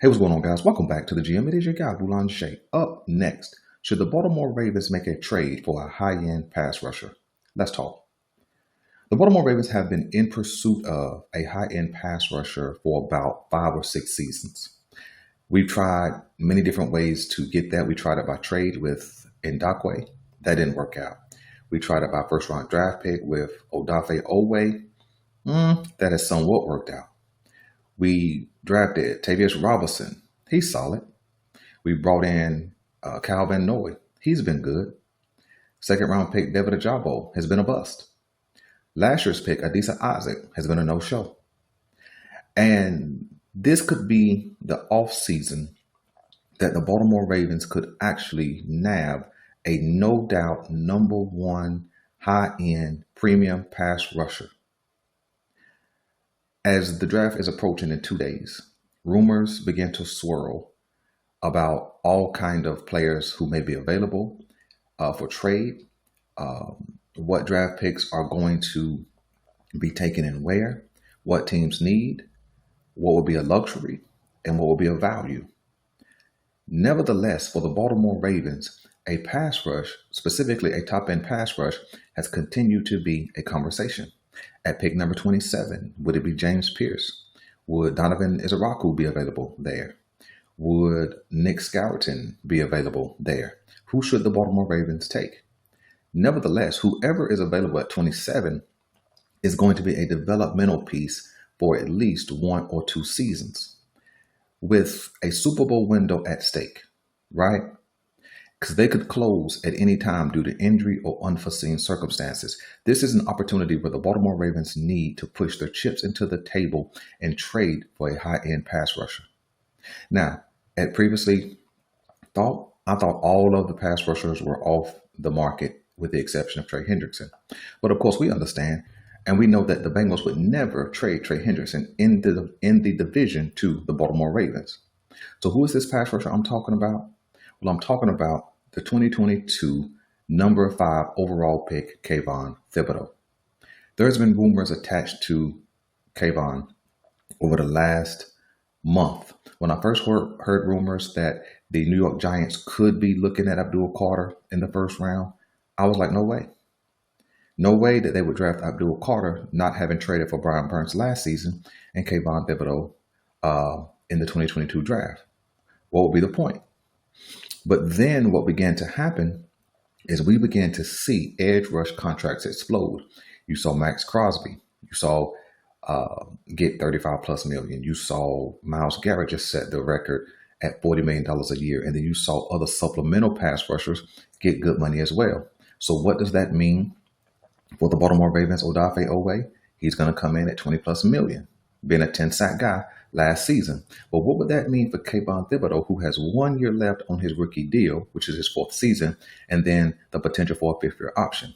Hey, what's going on, guys? Welcome back to the GM. It is your guy, Boulanger. Up next, should the Baltimore Ravens make a trade for a high-end pass rusher? Let's talk. The Baltimore Ravens have been in pursuit of a high-end pass rusher for about 5 or 6 seasons. We've tried many different ways to get that. We tried it by trade with Ndakwe. That didn't work out. We tried it by first-round draft pick with Odafe Owe. That has somewhat worked out. We drafted Tavius Robinson. He's solid. We brought in Calvin Noy. He's been good. Second round pick David Ajabo has been a bust. Last year's pick Adisa Isaac has been a no-show. And this could be the off-season that the Baltimore Ravens could actually nab a no-doubt number one high-end premium pass rusher. As the draft is approaching in 2 days, rumors begin to swirl about all kind of players who may be available for trade, what draft picks are going to be taken and where, what teams need, what will be a luxury, and what will be a value. Nevertheless, for the Baltimore Ravens, a pass rush, specifically a top-end pass rush, has continued to be a conversation. At pick number 27, would it be James Pierce? Would Donovan Izaraku be available there? Would Nick Skoughton be available there? Who should the Baltimore Ravens take? Nevertheless, whoever is available at 27 is going to be a developmental piece for at least 1 or 2 seasons with a Super Bowl window at stake, right? Because they could close at any time due to injury or unforeseen circumstances. This is an opportunity where the Baltimore Ravens need to push their chips into the table and trade for a high-end pass rusher. Now, at previously I thought all of the pass rushers were off the market with the exception of Trey Hendrickson. But of course, we understand and we know that the Bengals would never trade Trey Hendrickson in the division to the Baltimore Ravens. So who is this pass rusher I'm talking about? Well, I'm talking about the 2022 number 5 overall pick, Kayvon Thibodeaux. There's been rumors attached to Kayvon over the last month. When I first heard rumors that the New York Giants could be looking at Abdul Carter in the first round, I was like, no way. No way that they would draft Abdul Carter, not having traded for Brian Burns last season, and Kayvon Thibodeaux in the 2022 draft. What would be the point? But then what began to happen is we began to see edge rush contracts explode. You saw Max Crosby. You saw get 35 plus million. You saw Myles Garrett just set the record at $40 million a year. And then you saw other supplemental pass rushers get good money as well. So what does that mean for the Baltimore Ravens? Odafe Owe, he's going to come in at 20 plus million, being a 10-sack guy last season. But what would that mean for Kayvon Thibodeaux, who has 1 year left on his rookie deal, which is his 4th season, and then the potential for a 5th-year option?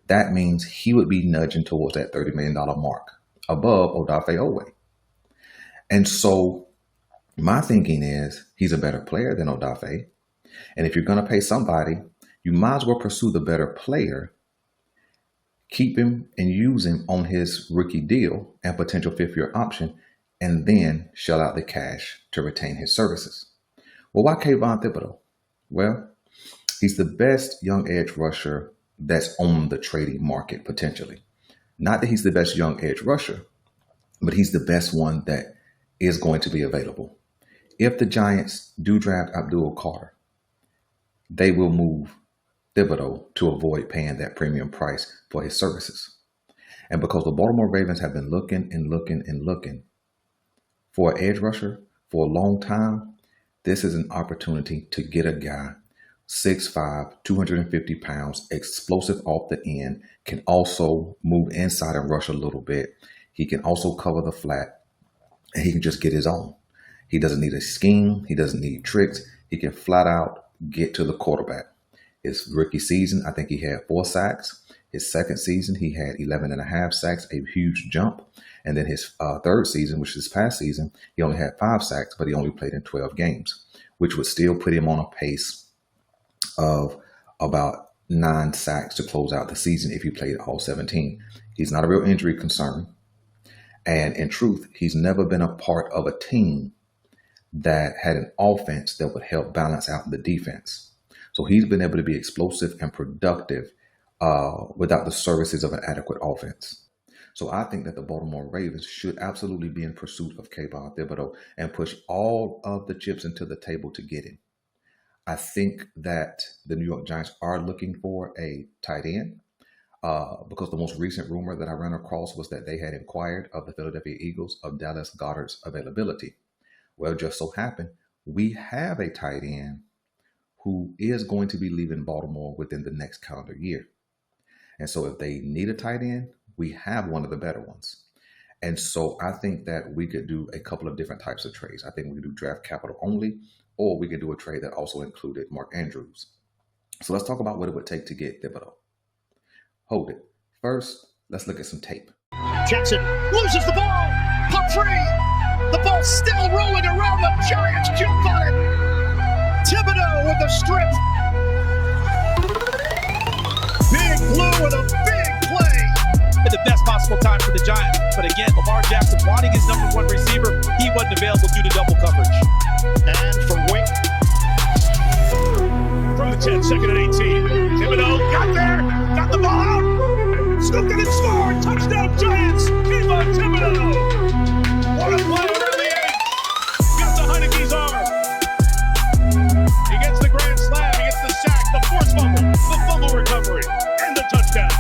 That means he would be nudging towards that $30 million mark above Odafe Owe. And so my thinking is he's a better player than Odafe. And if you're going to pay somebody, you might as well pursue the better player, keep him and use him on his rookie deal and potential 5th-year option, and then shell out the cash to retain his services. Well, why Kayvon Thibodeaux? Well, he's the best young edge rusher that's on the trading market potentially. Not that he's the best young edge rusher, but he's the best one that is going to be available. If the Giants do draft Abdul Carter, they will move Thibodeaux to avoid paying that premium price for his services. And because the Baltimore Ravens have been looking for an edge rusher for a long time, this is an opportunity to get a guy 6'5", 250 pounds, explosive off the end, can also move inside and rush a little bit. He can also cover the flat, and he can just get his own. He doesn't need a scheme. He doesn't need tricks. He can flat out get to the quarterback. His rookie season, I think he had 4 sacks. His second season, he had 11.5 sacks, a huge jump. And then his third season, which is this past season, he only had 5 sacks, but he only played in 12 games, which would still put him on a pace of about 9 sacks to close out the season if he played all 17. He's not a real injury concern. And in truth, he's never been a part of a team that had an offense that would help balance out the defense. So he's been able to be explosive and productive without the services of an adequate offense. So I think that the Baltimore Ravens should absolutely be in pursuit of Kayvon Thibodeaux and push all of the chips into the table to get him. I think that the New York Giants are looking for a tight end because the most recent rumor that I ran across was that they had inquired of the Philadelphia Eagles of Dallas Goedert's availability. Well, just so happened, we have a tight end who is going to be leaving Baltimore within the next calendar year. And so if they need a tight end, we have one of the better ones. And so I think that we could do a couple of different types of trades. I think we could do draft capital only, or we could do a trade that also included Mark Andrews. So let's talk about what it would take to get Thibodeaux. Hold it. First, let's look at some tape. Jensen loses the ball. Pop free. The ball still rolling around. The Giants jump on it. Thibodeaux with the strip. Big Blue with a big play. At the best possible time for the Giants. But again, Lamar Jackson wanting his number one receiver, he wasn't available due to double coverage. And from Wink. From the 10, second and 18. Thibodeaux got there. Got the ball out. Scooped it and scored. Touchdown Giants. Kayvon Thibodeaux. What a play around the edge. Got the Heineke's arm. He gets the grand slam. He gets the sack. The forced fumble. The fumble recovery. And the touchdown.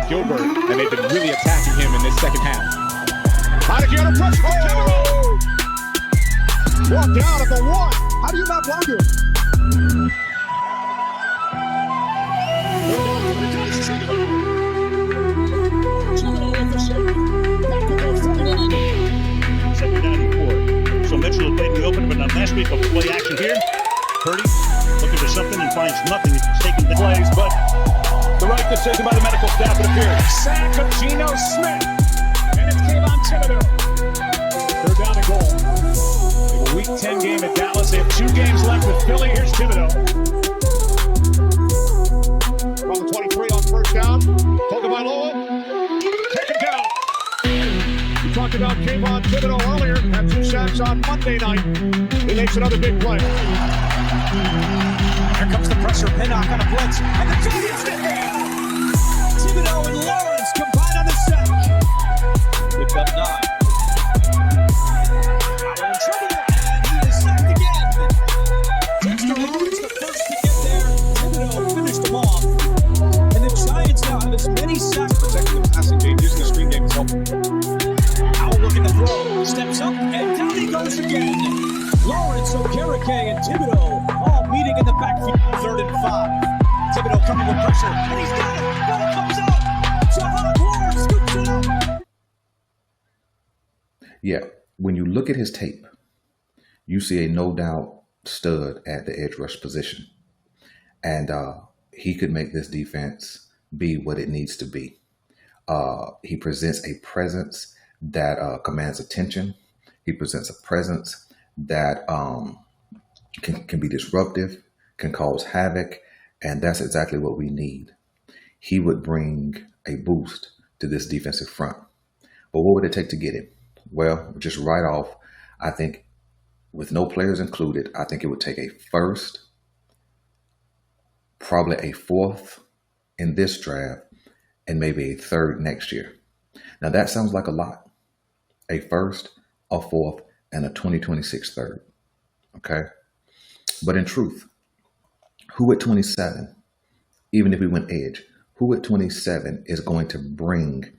Gilbert, and they've been really attacking him in this second half. Heineke under pressure. Oh! Walked out at the 1. How do you not block him? So Mitchell will play in the open, but not last week. Of play action here. Purdy looking for something and finds nothing. He's taking the plays, but the right decision by the medical staff, it appears. Sack of Geno Smith. And it's Kayvon Thibodeaux. Third down and goal. They have a week 10 game at Dallas. They have 2 games left with Philly. Here's Thibodeaux. From the 23 on first down. Tagovailoa. Taken down. We talked about Kayvon Thibodeaux earlier. Had 2 sacks on Monday night. He makes another big play. Here comes the pressure. Pinnock on a blitz. And the Giants get there. Thibodeaux and Lawrence combine on the sack. Pick up 9. Powell in trouble. And he is sacked again. Dexter Lawrence the first to get there. Thibodeaux finished them off. And the Giants now have as many sacks protecting the passing game using the screen game as help. Powell looking to throw. Steps up. And down he goes again. Lawrence, Okereke, and Thibodeaux all meeting in the backfield. 3rd and 5. Thibodeaux coming with pressure, and he's got it. Ball comes out. Jahad Ward scoops it up. Yeah, when you look at his tape, you see a no doubt stud at the edge rush position. And he could make this defense be what it needs to be. He presents a presence that commands attention. He presents a presence that can be disruptive, can cause havoc, and that's exactly what we need. He would bring a boost to this defensive front. But what would it take to get him? Well, just right off, I think with no players included, I think it would take a first, probably a 4th in this draft, and maybe a 3rd next year. Now that sounds like a lot. A 1st, a 4th, and a 2026 3rd. Okay? But in truth, who at 27, even if we went edge, who at 27 is going to bring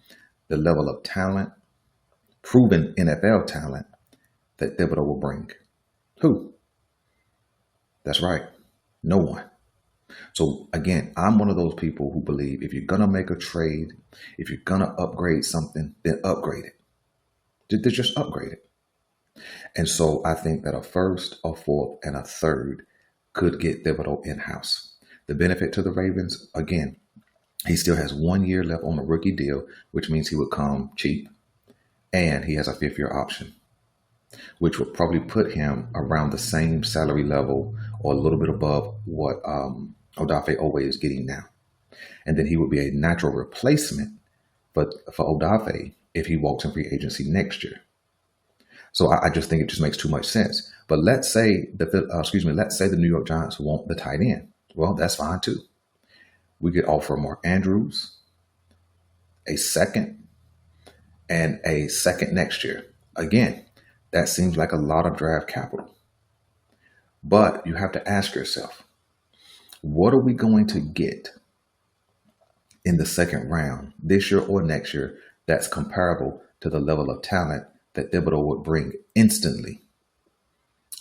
the level of talent, proven NFL talent, that Thibodeaux will bring? Who? That's right. No one. So again, I'm one of those people who believe if you're going to make a trade, if you're going to upgrade something, then upgrade it. Just upgrade it. And so I think that a 1st, a 4th, and a 3rd could get Thibodeaux in-house. The benefit to the Ravens, again, he still has 1 year left on a rookie deal, which means he would come cheap. And he has a 5th-year option, which would probably put him around the same salary level or a little bit above what Odafe Oweh is getting now. And then he would be a natural replacement for Odafe if he walks in free agency next year. So I just think it just makes too much sense. But let's say let's say the New York Giants want the tight end. Well, that's fine too. We could offer Mark Andrews, a second, and a second next year. Again, that seems like a lot of draft capital. But you have to ask yourself, what are we going to get in the second round this year or next year that's comparable to the level of talent that Thibodeau would bring instantly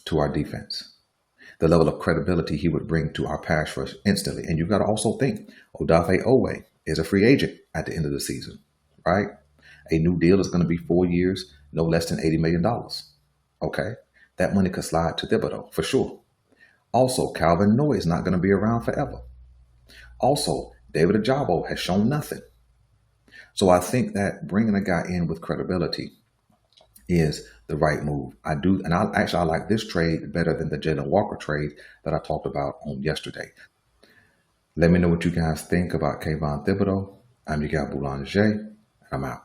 to our defense? The level of credibility he would bring to our pass rush instantly. And you've got to also think, Odafe Oweh is a free agent at the end of the season, right? A new deal is going to be 4 years, no less than $80 million. Okay? That money could slide to Thibodeau, for sure. Also, Calvin Noy is not going to be around forever. Also, David Ojabo has shown nothing. So I think that bringing a guy in with credibility is the right move. I like this trade better than the Jalen Walker trade that I talked about on yesterday. Let me know what you guys think about Kayvon Thibodeau. I'm your guy, Boulanger, and I'm out.